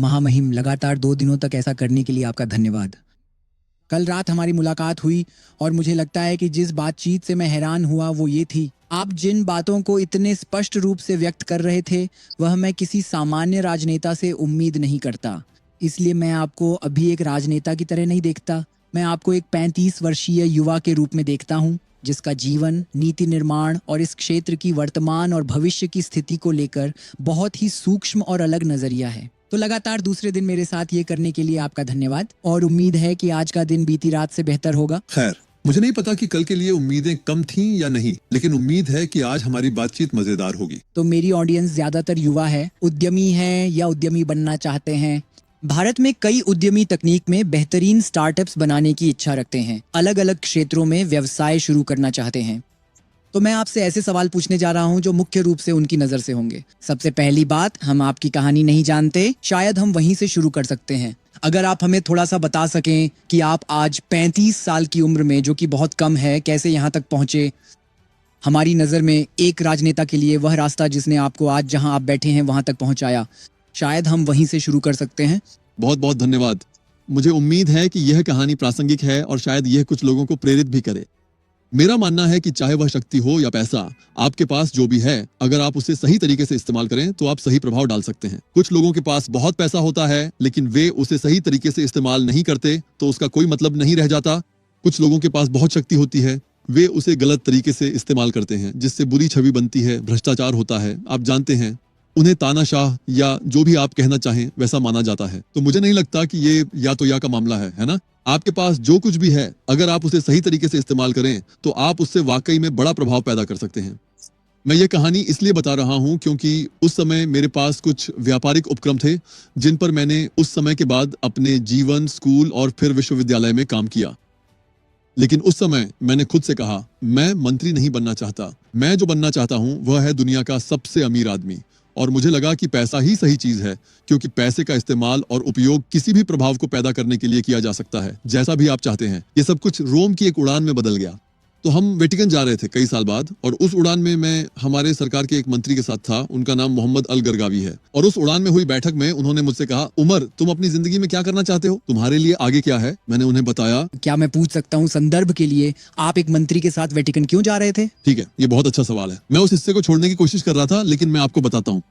महामहिम, लगातार 2 दिनों तक ऐसा करने के लिए आपका धन्यवाद। कल रात हमारी मुलाकात हुई और मुझे लगता है कि जिस बातचीत से मैं हैरान हुआ वो ये थी, आप जिन बातों को इतने स्पष्ट रूप से व्यक्त कर रहे थे वह मैं किसी सामान्य राजनेता से उम्मीद नहीं करता। इसलिए मैं आपको अभी एक राजनेता की तरह नहीं देखता, मैं आपको एक 35 वर्षीय युवा के रूप में देखता हूँ, जिसका जीवन, नीति निर्माण और इस क्षेत्र की वर्तमान और भविष्य की स्थिति को लेकर बहुत ही सूक्ष्म और अलग नजरिया है। तो लगातार दूसरे दिन मेरे साथ ये करने के लिए आपका धन्यवाद और उम्मीद है कि आज का दिन बीती रात से बेहतर होगा। खैर, मुझे नहीं पता कि कल के लिए उम्मीदें कम थीं या नहीं, लेकिन उम्मीद है कि आज हमारी बातचीत मजेदार होगी। तो मेरी ऑडियंस ज्यादातर युवा है, उद्यमी है या उद्यमी बनना चाहते हैं। भारत में कई उद्यमी तकनीक में बेहतरीन स्टार्टअप्स बनाने की इच्छा रखते हैं, अलग अलग क्षेत्रों में व्यवसाय शुरू करना चाहते हैं। तो मैं आपसे ऐसे सवाल पूछने जा रहा हूं जो मुख्य रूप से उनकी नजर से होंगे। सबसे पहली बात, हम आपकी कहानी नहीं जानते, शायद हम वहीं से शुरू कर सकते हैं। अगर आप हमें थोड़ा सा बता सकें कि आप आज 35 साल की उम्र में, जो कि बहुत कम है, कैसे यहाँ तक पहुंचे। हमारी नज़र में एक राजनेता के लिए वह रास्ता जिसने आपको आज जहां आप बैठे हैं वहां तक पहुंचाया, शायद हम वहीं से शुरू कर सकते हैं। बहुत बहुत धन्यवाद। मुझे उम्मीद है कि यह कहानी प्रासंगिक है और शायद यह कुछ लोगों को प्रेरित भी करे। मेरा मानना है कि चाहे वह शक्ति हो या पैसा, आपके पास जो भी है, अगर आप उसे सही तरीके से इस्तेमाल करें तो आप सही प्रभाव डाल सकते हैं। कुछ लोगों के पास बहुत पैसा होता है लेकिन वे उसे सही तरीके से इस्तेमाल नहीं करते तो उसका कोई मतलब नहीं रह जाता। कुछ लोगों के पास बहुत शक्ति होती है, वे उसे गलत तरीके से इस्तेमाल करते हैं, जिससे बुरी छवि बनती है, भ्रष्टाचार होता है। आप जानते हैं, उन्हें तानाशाह या जो भी आप कहना चाहें वैसा माना जाता है। तो मुझे नहीं लगता कि ये या तो या का मामला है ना? आपके पास जो कुछ भी है, अगर आप उसे सही तरीके से इस्तेमाल करें तो आप उससे वाकई में बड़ा प्रभाव पैदा कर सकते हैं। मैं ये कहानी इसलिए बता रहा हूं क्योंकि उस समय मेरे पास कुछ व्यापारिक उपक्रम थे जिन पर मैंने उस समय के बाद अपने जीवन, स्कूल और फिर विश्वविद्यालय में काम किया। लेकिन उस समय मैंने खुद से कहा, मैं मंत्री नहीं बनना चाहता, मैं जो बनना चाहता हूं वह है दुनिया का सबसे अमीर आदमी। और मुझे लगा कि पैसा ही सही चीज है, क्योंकि पैसे का इस्तेमाल और उपयोग किसी भी प्रभाव को पैदा करने के लिए किया जा सकता है, जैसा भी आप चाहते हैं। ये सब कुछ रोम की एक उड़ान में बदल गया। तो हम वेटिकन जा रहे थे कई साल बाद, और उस उड़ान में मैं हमारे सरकार के एक मंत्री के साथ था। उनका नाम मोहम्मद अल गरगावी है। और उस उड़ान में हुई बैठक में उन्होंने मुझसे कहा, उमर, तुम अपनी जिंदगी में क्या करना चाहते हो? तुम्हारे लिए आगे क्या है? मैंने उन्हें बताया। क्या मैं पूछ सकता हूँ संदर्भ के लिए, आप एक मंत्री के साथ वेटिकन क्यों जा रहे थे? ठीक है, ये बहुत अच्छा सवाल है। मैं उस हिस्से को छोड़ने की कोशिश कर रहा था, लेकिन मैं आपको बताता हूँ।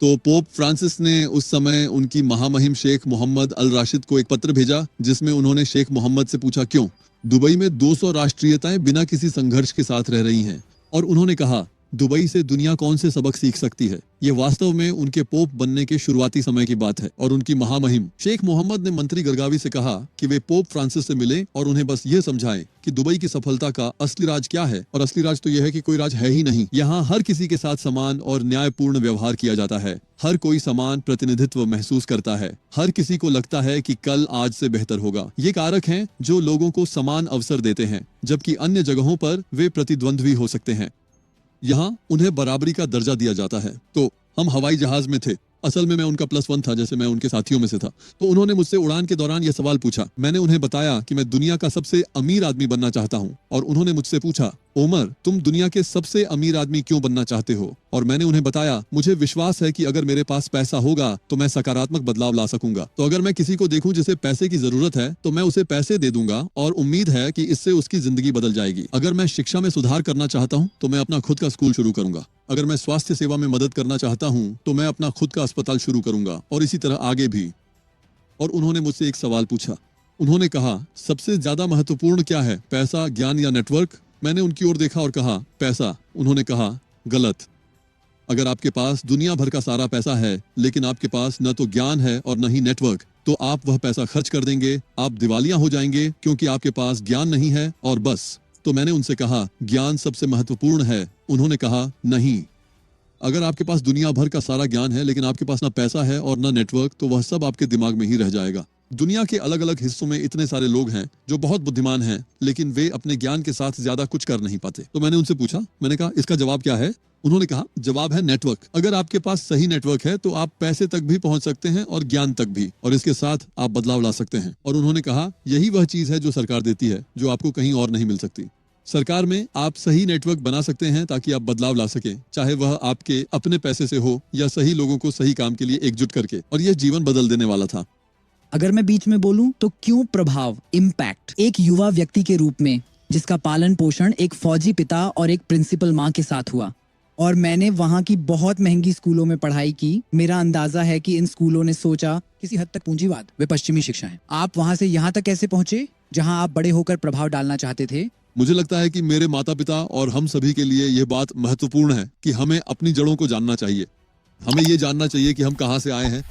तो पोप फ्रांसिस ने उस समय उनकी महामहिम शेख मोहम्मद अल राशिद को एक पत्र भेजा जिसमें उन्होंने शेख मोहम्मद से पूछा, क्यों दुबई में 200 राष्ट्रीयताएं बिना किसी संघर्ष के साथ रह रही हैं। और उन्होंने कहा, दुबई से दुनिया कौन से सबक सीख सकती है? ये वास्तव में उनके पोप बनने के शुरुआती समय की बात है। और उनकी महामहिम शेख मोहम्मद ने मंत्री गरगावी से कहा कि वे पोप फ्रांसिस से मिले और उन्हें बस ये समझाएं कि दुबई की सफलता का असली राज क्या है। और असली राज तो यह है कि कोई राज है ही नहीं। यहाँ हर किसी के साथ समान और न्यायपूर्ण व्यवहार किया जाता है। हर कोई समान प्रतिनिधित्व महसूस करता है। हर किसी को लगता है कि कल आज से बेहतर होगा। ये कारक हैं जो लोगों को समान अवसर देते हैं, जबकि अन्य जगहों पर वे प्रतिद्वंद्वी हो सकते हैं। यहाँ उन्हें बराबरी का दर्जा दिया जाता है। तो हम हवाई जहाज में थे। असल में मैं उनका +1 था, जैसे मैं उनके साथियों में से था। तो उन्होंने मुझसे उड़ान के दौरान यह सवाल पूछा। मैंने उन्हें बताया कि मैं दुनिया का सबसे अमीर आदमी बनना चाहता हूँ। और उन्होंने मुझसे पूछा, ओमर, तुम दुनिया के सबसे अमीर आदमी क्यों बनना चाहते हो? और मैंने उन्हें बताया, मुझे विश्वास है कि अगर मेरे पास पैसा होगा तो मैं सकारात्मक बदलाव ला सकूंगा। तो अगर मैं किसी को देखूं जिसे पैसे की जरूरत है तो मैं उसे पैसे दे दूंगा और उम्मीद है कि इससे उसकी जिंदगी बदल जाएगी। अगर मैं शिक्षा में सुधार करना चाहता हूं तो मैं अपना खुद का स्कूल शुरू करूंगा। अगर मैं स्वास्थ्य सेवा में मदद करना चाहता हूं तो मैं अपना खुद का अस्पताल शुरू करूंगा, और इसी तरह आगे भी। और उन्होंने मुझसे एक सवाल पूछा। उन्होंने कहा, सबसे ज्यादा महत्वपूर्ण क्या है, पैसा, ज्ञान या नेटवर्क? मैंने उनकी ओर देखा और कहा, पैसा। उन्होंने कहा, गलत। अगर आपके पास दुनिया भर का सारा पैसा है लेकिन आपके पास न तो ज्ञान है और न ही नेटवर्क, तो आप वह पैसा खर्च कर देंगे, आप दिवालिया हो जाएंगे क्योंकि आपके पास ज्ञान नहीं है और बस। तो मैंने उनसे कहा, ज्ञान सबसे महत्वपूर्ण है। उन्होंने कहा, नहीं। अगर आपके पास दुनिया भर का सारा ज्ञान है लेकिन आपके पास ना पैसा है और ना नेटवर्क, तो वह सब आपके दिमाग में ही रह जाएगा। दुनिया के अलग अलग हिस्सों में इतने सारे लोग हैं जो बहुत बुद्धिमान हैं, लेकिन वे अपने ज्ञान के साथ ज्यादा कुछ कर नहीं पाते। तो मैंने उनसे पूछा, मैंने कहा, इसका जवाब क्या है? उन्होंने कहा, जवाब है नेटवर्क। अगर आपके पास सही नेटवर्क है तो आप पैसे तक भी पहुंच सकते हैं और ज्ञान तक भी, और इसके साथ आप बदलाव ला सकते हैं। और उन्होंने कहा, यही वह चीज है जो सरकार देती है, जो आपको कहीं और नहीं मिल सकती। सरकार में आप सही नेटवर्क बना सकते हैं ताकि आप बदलाव ला सकें, चाहे वह आपके अपने पैसे से हो या सही लोगों को सही काम के लिए एकजुट करके, और यह जीवन बदल देने वाला था। अगर मैं बीच में बोलूं तो क्यों प्रभाव, इम्पैक्ट, एक युवा व्यक्ति के रूप में जिसका पालन पोषण एक फौजी पिता और एक प्रिंसिपल माँ के साथ हुआ, और मैंने वहाँ की बहुत महंगी स्कूलों में पढ़ाई की, मेरा अंदाजा है कि इन स्कूलों ने सोचा किसी हद तक पूंजीवाद, वे पश्चिमी शिक्षा है। आप वहाँ से यहाँ तक कैसे पहुंचे जहाँ आप बड़े होकर प्रभाव डालना चाहते थे? मुझे लगता है कि मेरे माता पिता और हम सभी के लिए यह बात महत्वपूर्ण है कि हमें अपनी जड़ों को जानना चाहिए। हमें ये जानना चाहिए कि हम कहाँ से आए हैं।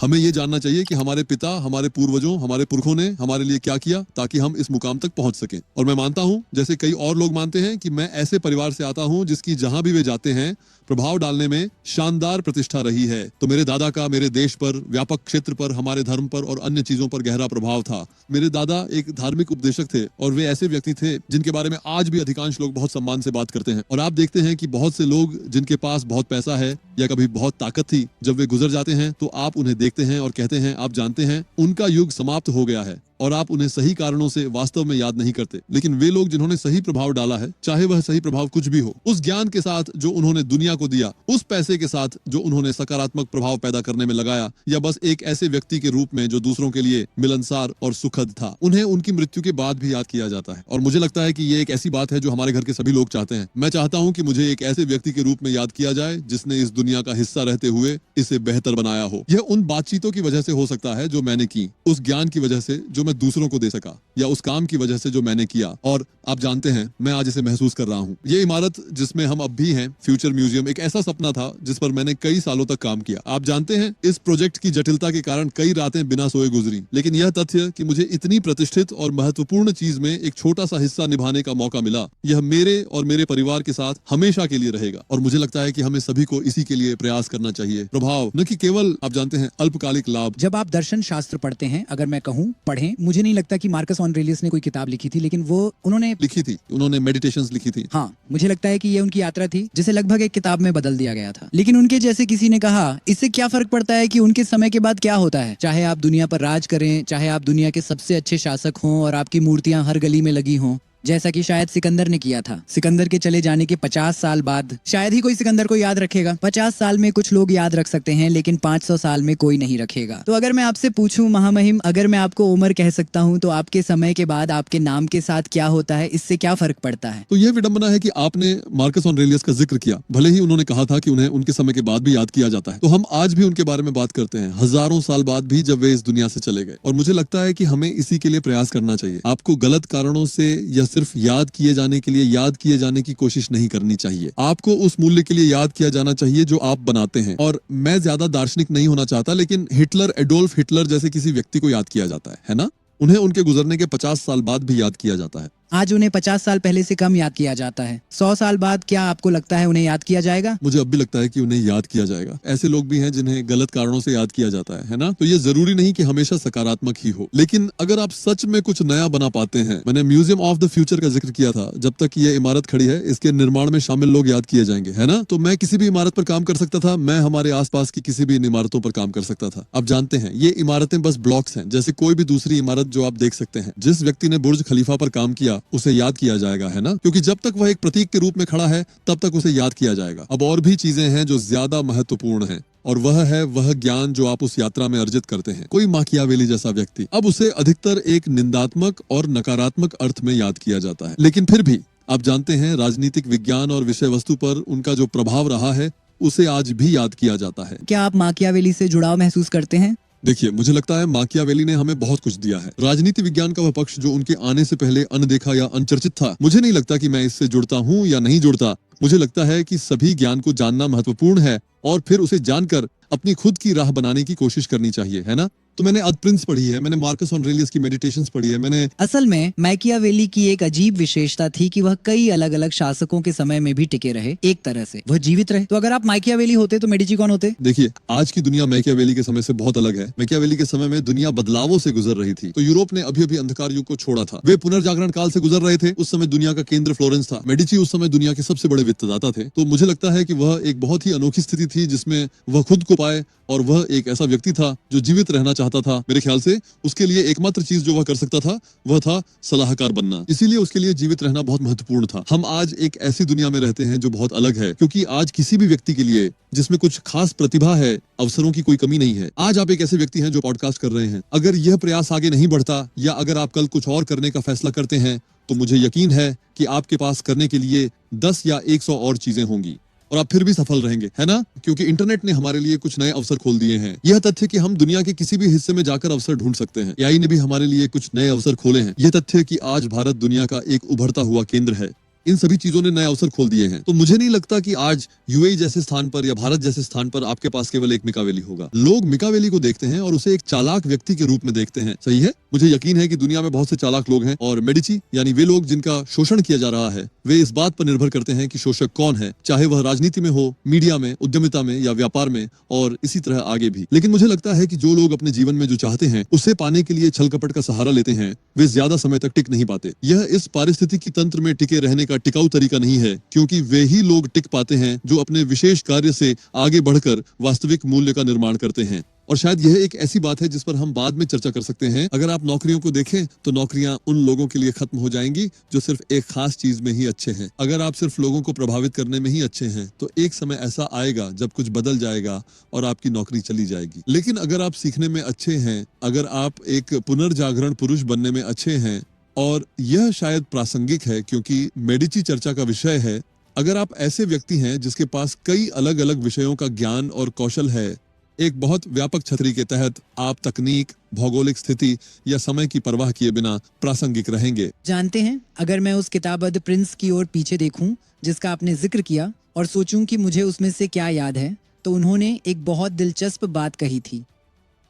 हमें ये जानना चाहिए कि हमारे पिता, हमारे पूर्वजों, हमारे पुरखों ने हमारे लिए क्या किया ताकि हम इस मुकाम तक पहुंच सकें। और मैं मानता हूं, जैसे कई और लोग मानते हैं, कि मैं ऐसे परिवार से आता हूं जिसकी जहां भी वे जाते हैं प्रभाव डालने में शानदार प्रतिष्ठा रही है। तो मेरे दादा का मेरे देश पर, व्यापक क्षेत्र पर, हमारे धर्म पर और अन्य चीजों पर गहरा प्रभाव था। मेरे दादा एक धार्मिक उपदेशक थे और वे ऐसे व्यक्ति थे जिनके बारे में आज भी अधिकांश लोग बहुत सम्मान से बात करते हैं। और आप देखते हैं कि बहुत से लोग जिनके पास बहुत पैसा है या कभी बहुत ताकत थी, जब वे गुजर जाते हैं तो आप उन्हें देखते हैं और कहते हैं, आप जानते हैं उनका युग समाप्त हो गया है, और आप उन्हें सही कारणों से वास्तव में याद नहीं करते। लेकिन वे लोग जिन्होंने सही प्रभाव डाला है, चाहे वह सही प्रभाव कुछ भी हो, उस ज्ञान के साथ जो उन्होंने दुनिया को दिया, उस पैसे के साथ जो उन्होंने सकारात्मक प्रभाव पैदा करने में लगाया, या बस एक ऐसे व्यक्ति के रूप में जो दूसरों के लिए मिलनसार और सुखद था, उन्हें उनकी मृत्यु के बाद भी याद किया जाता है। और मुझे लगता है कि ये एक ऐसी बात है जो हमारे घर के सभी लोग चाहते हैं। मैं चाहता हूं कि मुझे एक ऐसे व्यक्ति के रूप में याद किया जाए जिसने इस दुनिया का हिस्सा रहते हुए इसे बेहतर बनाया हो। यह उन बातचीतों की वजह से हो सकता है जो मैंने की, उस ज्ञान की वजह से जो मैं दूसरों को दे सका, या उस काम की वजह से जो मैंने किया। और आप जानते हैं, मैं आज इसे महसूस कर रहा हूँ। ये इमारत जिसमें हम अब भी हैं, फ्यूचर म्यूजियम, एक ऐसा सपना था जिस पर मैंने कई सालों तक काम किया। आप जानते हैं, इस प्रोजेक्ट की जटिलता के कारण कई रातें बिना सोए गुजरी, लेकिन यह तथ्य कि मुझे इतनी प्रतिष्ठित और महत्वपूर्ण चीज में एक छोटा सा हिस्सा निभाने का मौका मिला, यह मेरे और मेरे परिवार के साथ हमेशा के लिए रहेगा। और मुझे लगता है कि हमें सभी को इसी के लिए प्रयास करना चाहिए। प्रभाव, न कि केवल आप जानते हैं अल्पकालिक लाभ। जब आप दर्शन शास्त्र पढ़ते हैं, अगर मैं कहूँ पढ़ें, मुझे नहीं लगता कि मार्कस ऑरेलियस ने कोई किताब लिखी थी, लेकिन वो उन्होंने मेडिटेशंस लिखी थी। हाँ, मुझे लगता है कि ये उनकी यात्रा थी जिसे लगभग एक किताब में बदल दिया गया था। लेकिन उनके जैसे किसी ने कहा, इससे क्या फर्क पड़ता है कि उनके समय के बाद क्या होता है? चाहे आप दुनिया पर राज करें, चाहे आप दुनिया के सबसे अच्छे शासक हों और आपकी मूर्तियां हर गली में लगी हों, जैसा कि शायद सिकंदर ने किया था। सिकंदर के चले जाने के 50 साल बाद शायद ही कोई सिकंदर को याद रखेगा। 50 साल में कुछ लोग याद रख सकते हैं, लेकिन 500 साल में कोई नहीं रखेगा। तो अगर मैं आपसे पूछूं महामहिम, अगर मैं आपको उम्र कह सकता हूं, तो आपके समय के बाद आपके नाम के साथ क्या होता है, इससे क्या फर्क पड़ता है? तो यह विडंबना है कि आपने मार्कस ऑरेलियस का जिक्र किया। भले ही उन्होंने कहा था कि उन्हें उनके समय के बाद भी याद किया जाता है, तो हम आज भी उनके बारे में बात करते हैं, हजारों साल बाद भी, जब वे इस दुनिया से चले गए। और मुझे लगता है कि हमें इसी के लिए प्रयास करना चाहिए। आपको गलत कारणों से या सिर्फ याद किए जाने के लिए याद किए जाने की कोशिश नहीं करनी चाहिए। आपको उस मूल्य के लिए याद किया जाना चाहिए जो आप बनाते हैं। और मैं ज्यादा दार्शनिक नहीं होना चाहता, लेकिन हिटलर, एडोल्फ हिटलर जैसे किसी व्यक्ति को याद किया जाता है ना? उन्हें उनके गुजरने के 50 साल बाद भी याद किया जाता है। आज उन्हें 50 साल पहले से कम याद किया जाता है। 100 साल बाद क्या आपको लगता है उन्हें याद किया जाएगा? मुझे अब भी लगता है कि उन्हें याद किया जाएगा। ऐसे लोग भी हैं जिन्हें गलत कारणों से याद किया जाता है ना? तो ये जरूरी नहीं कि हमेशा सकारात्मक ही हो, लेकिन अगर आप सच में कुछ नया बना पाते हैं। मैंने म्यूजियम ऑफ द फ्यूचर का जिक्र किया था। जब तक ये इमारत खड़ी है, इसके निर्माण में शामिल लोग याद किए जाएंगे, है ना? तो मैं किसी भी इमारत पर काम कर सकता था, मैं हमारे आसपास की किसी भी इन इमारतों पर काम कर सकता था। आप जानते हैं, ये इमारतें बस ब्लॉक्स हैं, जैसे कोई भी दूसरी इमारत जो आप देख सकते हैं। जिस व्यक्ति ने बुर्ज खलीफा पर काम किया, उसे याद किया जाएगा, है ना? क्योंकि जब तक वह एक प्रतीक के रूप में खड़ा है, तब तक उसे याद किया जाएगा। अब और भी चीजें हैं जो ज्यादा महत्वपूर्ण हैं, और वह ज्ञान जो आप उस यात्रा में अर्जित करते हैं। कोई माकियावेली जैसा व्यक्ति, अब उसे अधिकतर एक निंदात्मक और नकारात्मक अर्थ में याद किया जाता है, लेकिन फिर भी आप जानते हैं, राजनीतिक विज्ञान और विषय वस्तु पर उनका जो प्रभाव रहा है, उसे आज भी याद किया जाता है। क्या आप माकियावेली से जुड़ाव महसूस करते हैं? देखिए, मुझे लगता है माकियावेली ने हमें बहुत कुछ दिया है। राजनीति विज्ञान का वह पक्ष जो उनके आने से पहले अनदेखा या अनचर्चित था, मुझे नहीं लगता कि मैं इससे जुड़ता हूँ या नहीं जुड़ता। मुझे लगता है कि सभी ज्ञान को जानना महत्वपूर्ण है, और फिर उसे जानकर अपनी खुद की राह बनाने की कोशिश करनी चाहिए, है ना? तो मैंने अद प्रिंस पढ़ी है, मैंने मार्कस ऑरेलियस की मेडिटेशंस पढ़ी है, मैंने असल में मैकियावेली की एक अजीब विशेषता थी कि वह कई अलग अलग शासकों के समय में भी टिके रहे, एक तरह से वह जीवित रहे। तो अगर आप मैकियावेली होते तो मेडिची कौन होते? देखिए, आज की दुनिया मैकियावेली के समय से बहुत अलग है। मैकियावेली के समय में दुनिया बदलावों से गुजर रही थी। तो यूरोप ने अभी अभी अंधकार युग को छोड़ा था, वे पुनर्जागरण काल से गुजर रहे थे। उस समय दुनिया का केंद्र फ्लोरेंस था। मेडिची उस समय दुनिया के सबसे बड़े वित्तदाता थे। तो मुझे लगता है कि वह एक बहुत ही अनोखी स्थिति थी जिसमें वह खुद को पाए, और वह एक ऐसा व्यक्ति था जो जीवित रहना चाहता चाहता था, मेरे ख्याल से उसके लिए एकमात्र चीज जो वह कर सकता था वह था सलाहकार बनना। इसीलिए उसके लिए जीवित रहना बहुत महत्वपूर्ण था। हम आज एक ऐसी दुनिया में रहते हैं जो बहुत अलग है, क्योंकि आज किसी भी व्यक्ति के लिए जिसमें कुछ खास प्रतिभा है, अवसरों की कोई कमी नहीं है। आज आप एक ऐसे व्यक्ति हैं जो पॉडकास्ट कर रहे हैं। अगर यह प्रयास आगे नहीं बढ़ता या अगर आप कल कुछ और करने का फैसला करते हैं तो मुझे यकीन है कि आपके पास करने के लिए 10 या 100 और चीजें होंगी और आप फिर भी सफल रहेंगे, है ना? क्योंकि इंटरनेट ने हमारे लिए कुछ नए अवसर खोल दिए हैं। यह तथ्य कि हम दुनिया के किसी भी हिस्से में जाकर अवसर ढूंढ सकते हैं। एआई ने भी हमारे लिए कुछ नए अवसर खोले हैं। यह तथ्य कि आज भारत दुनिया का एक उभरता हुआ केंद्र है, इन सभी चीजों ने नए अवसर खोल दिए हैं। तो मुझे नहीं लगता कि आज यूएई जैसे स्थान पर या भारत जैसे स्थान पर आपके पास केवल एक मिका वैली होगा। लोग मिका वैली को देखते हैं और उसे एक चालाक व्यक्ति के रूप में देखते हैं। सही है, मुझे यकीन है कि दुनिया में बहुत से चालाक लोग हैं और मेडिची यानी वे लोग जिनका शोषण किया जा रहा है, वे इस बात पर निर्भर करते हैं कि शोषक कौन है, चाहे वह राजनीति में हो, मीडिया में, उद्यमिता में या व्यापार में और इसी तरह आगे भी। लेकिन मुझे लगता है कि जो लोग अपने जीवन में जो चाहते हैं उसे पाने के लिए छल कपट का सहारा लेते हैं, वे ज्यादा समय तक टिक नहीं पाते। यह इस पारिस्थितिकी तंत्र में टिके रहने का टिकाऊ तरीका नहीं है, क्योंकि वे ही लोग टिक पाते हैं जो अपने विशेष कार्य से आगे बढ़कर वास्तविक मूल्य का निर्माण करते हैं। और शायद यह एक ऐसी बात है जिस पर हम बाद में चर्चा कर सकते हैं। अगर आप नौकरियों को देखें तो नौकरियां उन लोगों के लिए खत्म हो जाएंगी जो सिर्फ एक खास चीज में ही अच्छे हैं। अगर आप सिर्फ लोगों को प्रभावित करने में ही अच्छे हैं तो एक समय ऐसा आएगा जब कुछ बदल जाएगा और आपकी नौकरी चली जाएगी। लेकिन अगर आप सीखने में अच्छे हैं, अगर आप एक पुनर्जागरण पुरुष बनने में अच्छे हैं, और यह शायद प्रासंगिक है क्योंकि मेडिची चर्चा का विषय है, अगर आप ऐसे व्यक्ति हैं जिसके पास कई अलग अलग विषयों का ज्ञान और कौशल है, एक बहुत व्यापक छतरी के तहत आप तकनीक, भौगोलिक स्थिति या समय की परवाह किए बिना प्रासंगिक रहेंगे। जानते हैं, अगर मैं उस किताब द प्रिंस की ओर पीछे देखूं जिसका आपने जिक्र किया और सोचूं कि मुझे उसमें से क्या याद है, तो उन्होंने एक बहुत दिलचस्प बात कही थी।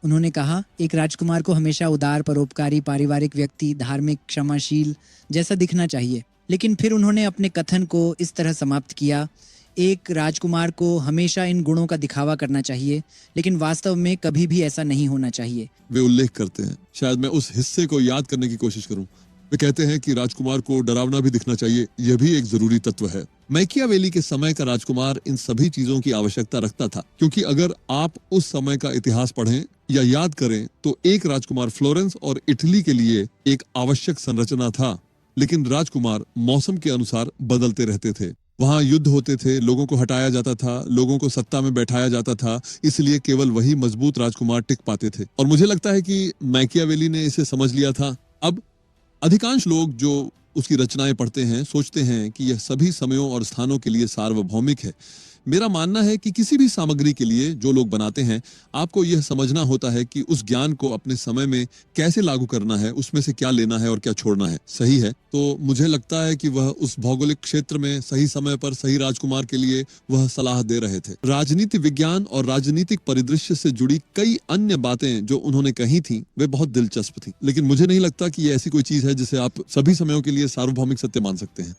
उन्होंने कहा, एक राजकुमार को हमेशा उदार, परोपकारी, पारिवारिक व्यक्ति, धार्मिक, क्षमाशील जैसा दिखना चाहिए। लेकिन फिर उन्होंने अपने कथन को इस तरह समाप्त किया, एक राजकुमार को हमेशा इन गुणों का दिखावा करना चाहिए, लेकिन वास्तव में कभी भी ऐसा नहीं होना चाहिए। वे उल्लेख करते हैं, शायद मैं उस हिस्से को याद करने की कोशिश करूं। वे कहते हैं कि राजकुमार को डरावना भी दिखना चाहिए, यह भी एक जरूरी तत्व है। मैकियावेली के समय का राजकुमार इन सभी चीजों की आवश्यकता रखता था, क्योंकि अगर आप उस समय का इतिहास पढ़ें या याद करें तो एक राजकुमार फ्लोरेंस और इटली के लिए एक आवश्यक संरचना था। लेकिन राजकुमार मौसम के अनुसार बदलते रहते थे। वहां युद्ध होते थे, लोगों को हटाया जाता था, लोगों को सत्ता में बैठाया जाता था, इसलिए केवल वही मजबूत राजकुमार टिक पाते थे। और मुझे लगता है कि मैकियावेली ने इसे समझ लिया था। अब अधिकांश लोग जो उसकी रचनाएं पढ़ते हैं सोचते हैं कि यह सभी समयों और स्थानों के लिए सार्वभौमिक है। मेरा मानना है कि किसी भी सामग्री के लिए जो लोग बनाते हैं, आपको यह समझना होता है कि उस ज्ञान को अपने समय में कैसे लागू करना है, उसमें से क्या लेना है और क्या छोड़ना है। सही है, तो मुझे लगता है कि वह उस भौगोलिक क्षेत्र में सही समय पर सही राजकुमार के लिए वह सलाह दे रहे थे। राजनीति विज्ञान और राजनीतिक परिदृश्य से जुड़ी कई अन्य बातें जो उन्होंने कही थी वे बहुत दिलचस्प थी, लेकिन मुझे नहीं लगता कि यह ऐसी कोई चीज है जिसे आप सभी समयों के लिए सार्वभौमिक सत्य मान सकते हैं।